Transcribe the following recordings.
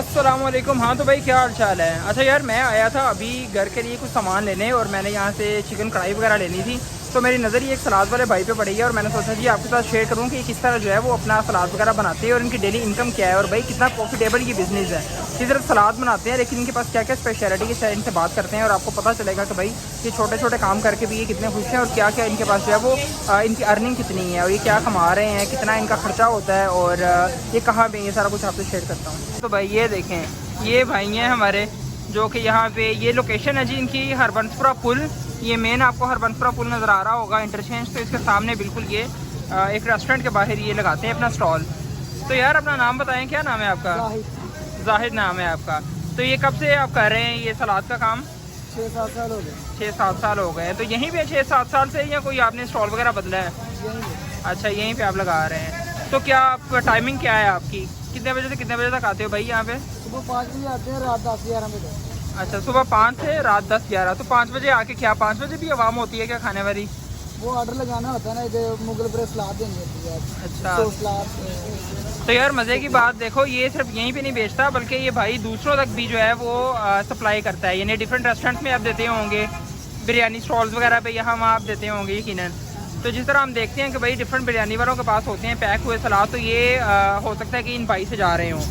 अस्सलाम वालेकुम। हाँ तो भाई क्या हाल चाल है। अच्छा यार मैं आया था अभी घर के लिए कुछ सामान लेने और मैंने यहाँ से चिकन कढ़ाई वगैरह लेनी थी, तो मेरी नज़र ये एक सलाद वाले भाई पे पड़ी है और मैंने सोचा जी आपके साथ शेयर करूँ कि किस तरह जो है वो अपना सलाद वगैरह बनाते हैं और इनकी डेली इनकम क्या है और भाई कितना प्रॉफिटेबल ये बिज़नेस है। इस तरह सलाद बनाते हैं लेकिन इनके पास क्या क्या स्पेशलिटी है इनसे बात करते हैं और आपको पता चलेगा कि भाई ये छोटे छोटे काम करके भी ये कितने खुश हैं और क्या क्या इनके पास जो है वो इनकी अर्निंग कितनी है और ये क्या कमा रहे हैं, कितना इनका खर्चा होता है और ये कहाँ पे, ये सारा कुछ आपसे शेयर करता हूँ। तो भाई ये देखें, ये भाई हैं हमारे जो कि यहाँ पे ये लोकेशन है जी इनकी हरबंसपुरा पुल। ये मेन आपको हरबंसपुरा पुल नज़र आ रहा होगा इंटरचेंज, तो इसके सामने बिल्कुल ये एक रेस्टोरेंट के बाहर ये लगाते हैं अपना स्टॉल। तो यार अपना नाम बताएं, क्या नाम है आपका? जाहिद नाम है आपका। तो ये कब से आप कर रहे हैं ये सलाद का काम? 6-7 साल हो गए। 6-7 साल हो गए। तो यहीं पे 6-7 साल से या कोई आपने स्टॉल वगैरह बदला है? अच्छा यहीं पे आप लगा रहे हैं। तो क्या आप टाइमिंग क्या है आपकी, कितने बजे से कितने बजे तक आते हो भाई यहाँ पे? सुबह 5 बजे आते हैं, रात 10-11 बजे। अच्छा सुबह 5 से रात 10-11। तो 5 बजे आके क्या 5 बजे भी आवाम होती है क्या खाने वाली? वो ऑर्डर लगाना होता है ना, जो मुगल पर सलाद देनी होती है। अच्छा तो सलाद तो यार मज़े की बात देखो, ये सिर्फ यहीं पे नहीं बेचता बल्कि ये भाई दूसरों तक भी जो है वो सप्लाई करता है। यानी डिफरेंट रेस्टोरेंट्स में आप देते होंगे, बिरयानी स्टॉल्स वगैरह पे यहाँ वहाँ आप देते होंगे यकीनन। तो जिस तरह हम देखते हैं कि भाई डिफरेंट बिरयानी वालों के पास होते हैं पैक हुए सलाद, तो ये हो सकता है कि इन भाई से जा रहे हों।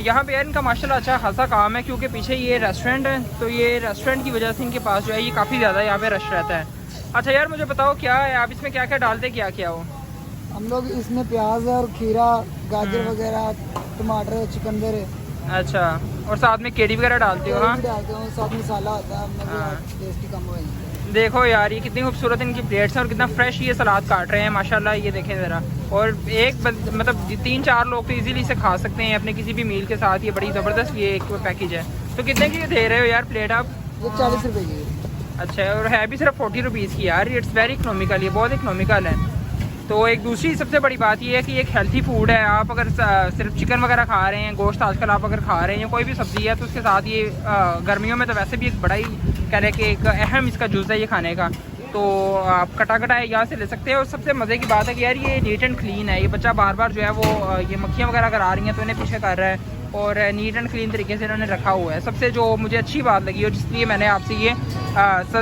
यहाँ पे यार इनका माशाल्लाह अच्छा खासा काम है क्योंकि पीछे ये रेस्टोरेंट है, तो ये रेस्टोरेंट की वजह से इनके पास जो है ये काफ़ी ज़्यादा यहाँ पे रश रहता है। अच्छा यार मुझे बताओ क्या है आप इसमें क्या क्या डालते, क्या क्या हो? हम लोग इसमें प्याज और खीरा, गाजर वगैरह, टमाटर, चुकंदर। अच्छा और साथ में केड़ी वगैरह डालते हो? हाँ डालते हो, साथ मसाला होता है, टेस्टी कम हो। देखो यार ये कितनी खूबसूरत इनकी प्लेट्स हैं और कितना फ्रेश ये सलाद काट रहे हैं माशाल्लाह, ये देखें ज़रा। और एक मतलब 3-4 लोग तो इजीली इसे खा सकते हैं अपने किसी भी मील के साथ। ये बड़ी ज़बरदस्त ये एक पैकेज है। तो कितने की दे रहे हो यार प्लेट आप? ये 40 रुपए की। अच्छा और है भी सिर्फ 40 रुपीज़ की यार, इट्स वेरी इकोनॉमिकल, ये बहुत इकोनॉमिकल है। तो एक दूसरी सबसे बड़ी बात ये है कि एक हेल्थी फूड है। आप अगर सिर्फ चिकन वगैरह खा रहे हैं, गोश्त आजकल आप अगर खा रहे हैं या कोई भी सब्ज़ी है, तो उसके साथ ये गर्मियों में तो वैसे भी एक बड़ा ही कह रहे कि एक अहम इसका जुज़ है ये खाने का। तो आप कटा है यहाँ से ले सकते हैं। और सबसे मज़े की बात है कि यार ये नीट एंड क्लीन है। ये बच्चा बार बार जो है वो ये मक्खियाँ वगैरह अगर आ रही हैं तो इन्हें पीछे कर रहा है और नीट एंड क्लीन तरीके से इन्होंने रखा हुआ है। सबसे जो मुझे अच्छी बात लगी और जिसलिए मैंने आपसे ये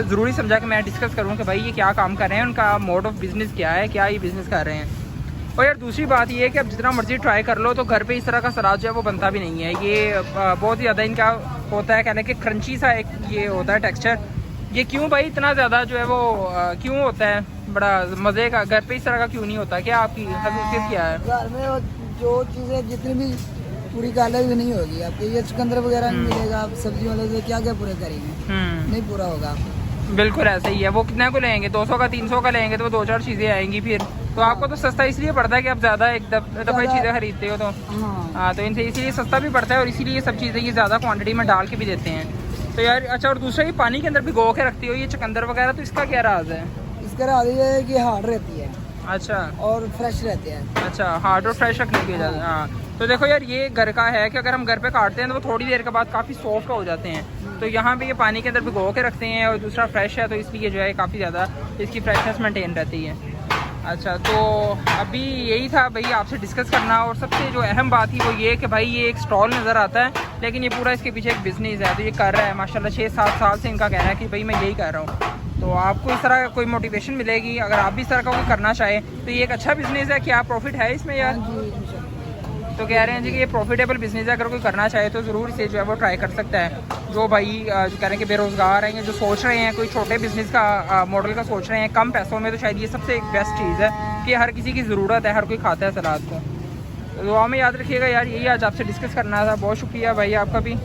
ज़रूरी समझा कि मैं डिस्कस करूँ कि भाई ये क्या काम कर रहे हैं, उनका मोड ऑफ बिज़नेस क्या है, क्या ये बिज़नेस कर रहे हैं। और यार दूसरी बात ये है कि अब जितना मर्जी ट्राई कर लो तो घर पे इस तरह का सलाद जो है वो बनता भी नहीं है। ये बहुत ही ज़्यादा इनका होता है कहने कि क्रंची सा एक ये होता है टेक्सचर। ये क्यों भाई इतना ज़्यादा जो है वो क्यों होता है बड़ा मज़े का, घर पे इस तरह का क्यों नहीं होता? क्या आपकी हकीकत क्या है? घर में जो चीज़ें जितनी भी पूरी काले भी नहीं होगी आपके, ये चुकंदर वगैरह नहीं मिलेगा। आप सब्जी वाले से क्या क्या पूरे करेंगे, नहीं पूरा होगा। बिल्कुल ऐसा ही है। वो कितने को लेंगे, 200 का 300 का लेंगे तो वो 2-4 चीज़ें आएंगी फिर। तो आपको तो सस्ता इसलिए पड़ता है कि आप ज़्यादा एक दफ़ा चीज़ें खरीदते हो तो हाँ तो इनसे इसीलिए सस्ता भी पड़ता है और इसीलिए ये सब चीज़ें ये ज़्यादा क्वांटिटी में डाल के भी देते हैं। तो यार अच्छा और दूसरा ये पानी के अंदर भिगो के रखती हो ये चुकंदर वगैरह, तो इसका क्या राज है? इसका राज ये है कि हार्ड रहती है। अच्छा और फ्रेश रहते हैं। अच्छा हार्ड और फ्रेश रखने की वजह से। हाँ तो देखो यार ये घर का है कि अगर हम घर पे काटते हैं तो वो थोड़ी देर के बाद काफ़ी सॉफ्ट हो जाते हैं। तो यहाँ पे ये पानी के अंदर भिगो के रखते हैं और दूसरा फ्रेश है तो इसलिए जो है काफ़ी ज़्यादा इसकी फ्रेशनेस मेंटेन रहती है। अच्छा तो अभी यही था भाई आपसे डिस्कस करना। और सबसे जो अहम बात थी वो ये कि भाई ये एक स्टॉल नज़र आता है लेकिन ये पूरा इसके पीछे एक बिज़नेस है। तो ये कर रहा है माशाल्लाह 6-7 साल से इनका कहना है कि भाई मैं यही कर रहा हूँ। तो आपको इस तरह कोई मोटिवेशन मिलेगी अगर आप भी इस तरह का कोई करना चाहें तो ये एक अच्छा बिज़नेस है। क्या प्रॉफिट है इसमें यार? तो कह रहे हैं जी कि ये प्रॉफिटेबल बिज़नेस है, अगर कोई करना चाहे तो ज़रूर इसे जो है वो ट्राई कर सकता है। जो भाई जो कह रहे हैं कि बेरोज़गार हैं, जो सोच रहे हैं कोई छोटे बिज़नेस का मॉडल का सोच रहे हैं कम पैसों में, तो शायद ये सबसे एक बेस्ट चीज़ है कि हर किसी की ज़रूरत है, हर कोई खाता है सलाद को। तो दुआ में याद रखिएगा यार, यही आज आपसे डिस्कस करना था। बहुत शुक्रिया भाई आपका भी।